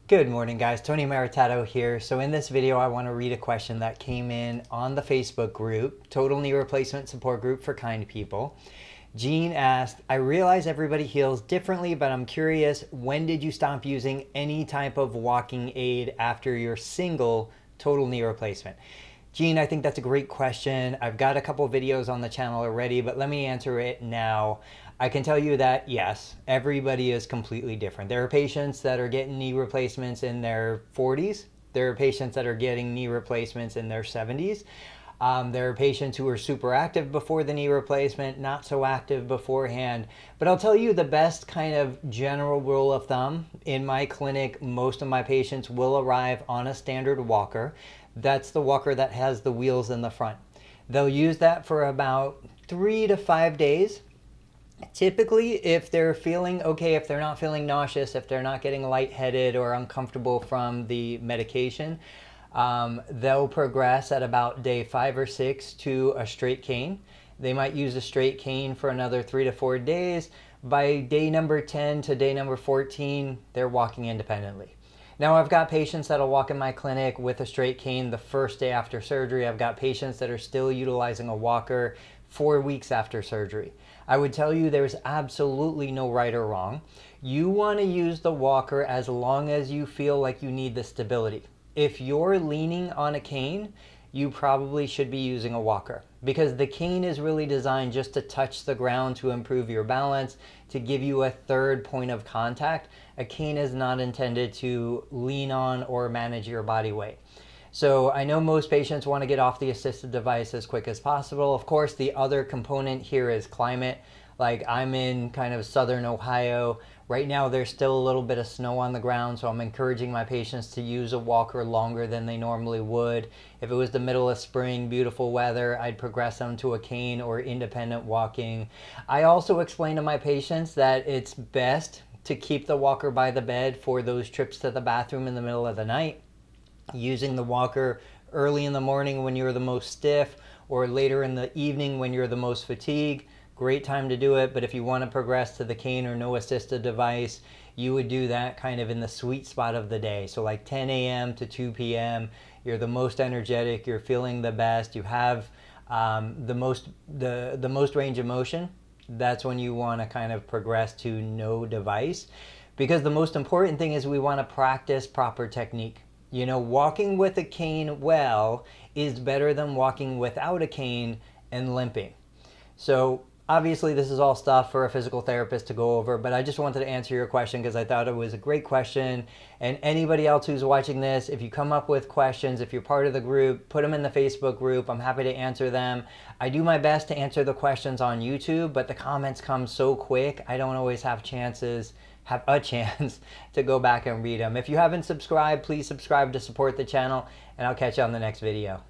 Good morning, guys. Tony Maritato here. So in this video, I want to read a question that came in on the Facebook group, Total Knee Replacement Support Group for Kind People. Jean asked, I realize everybody heals differently, but I'm curious, when did you stop using any type of walking aid after your single total knee replacement? Jean, I think that's a great question. I've got a couple videos on the channel already, but let me answer it now. I can tell you that, yes, everybody is completely different. There are patients that are getting knee replacements in their 40s. There are patients that are getting knee replacements in their 70s. There are patients who are super active before the knee replacement, not so active beforehand. But I'll tell you the best kind of general rule of thumb. In my clinic, most of my patients will arrive on a standard walker. That's the walker that has the wheels in the front. They'll use that for about 3 to 5 days. Typically, if they're feeling okay, if they're not feeling nauseous, if they're not getting lightheaded or uncomfortable from the medication, they'll progress at about day 5 or 6 to a straight cane. They might use a straight cane for another 3 to 4 days. By day number 10 to day number 14, they're walking independently. Now, I've got patients that'll walk in my clinic with a straight cane the first day after surgery. I've got patients that are still utilizing a walker 4 weeks after surgery. I would tell you there's absolutely no right or wrong. You want to use the walker as long as you feel like you need the stability. If you're leaning on a cane, you probably should be using a walker, because the cane is really designed just to touch the ground to improve your balance, to give you a third point of contact. A cane is not intended to lean on or manage your body weight. So I know most patients want to get off the assisted device as quick as possible. Of course, the other component here is climate. Like, I'm in kind of southern Ohio. Right now, there's still a little bit of snow on the ground, so I'm encouraging my patients to use a walker longer than they normally would. If it was the middle of spring, beautiful weather, I'd progress them to a cane or independent walking. I also explain to my patients that it's best to keep the walker by the bed for those trips to the bathroom in the middle of the night. Using the walker early in the morning when you're the most stiff, or later in the evening when you're the most fatigued, great time to do it. But if you want to progress to the cane or no assisted device, you would do that kind of in the sweet spot of the day. So like 10 a.m. to 2 p.m., you're the most energetic, you're feeling the best, you have the most range of motion. That's when you want to kind of progress to no device, because the most important thing is we want to practice proper technique. You know, walking with a cane well is better than walking without a cane and limping. So obviously this is all stuff for a physical therapist to go over, but I just wanted to answer your question because I thought it was a great question. And anybody else who's watching this, if you come up with questions, if you're part of the group, put them in the Facebook group. I'm happy to answer them. I do my best to answer the questions on YouTube, but the comments come so quick, I don't always have a chance to go back and read them. If you haven't subscribed, please subscribe to support the channel, and I'll catch you on the next video.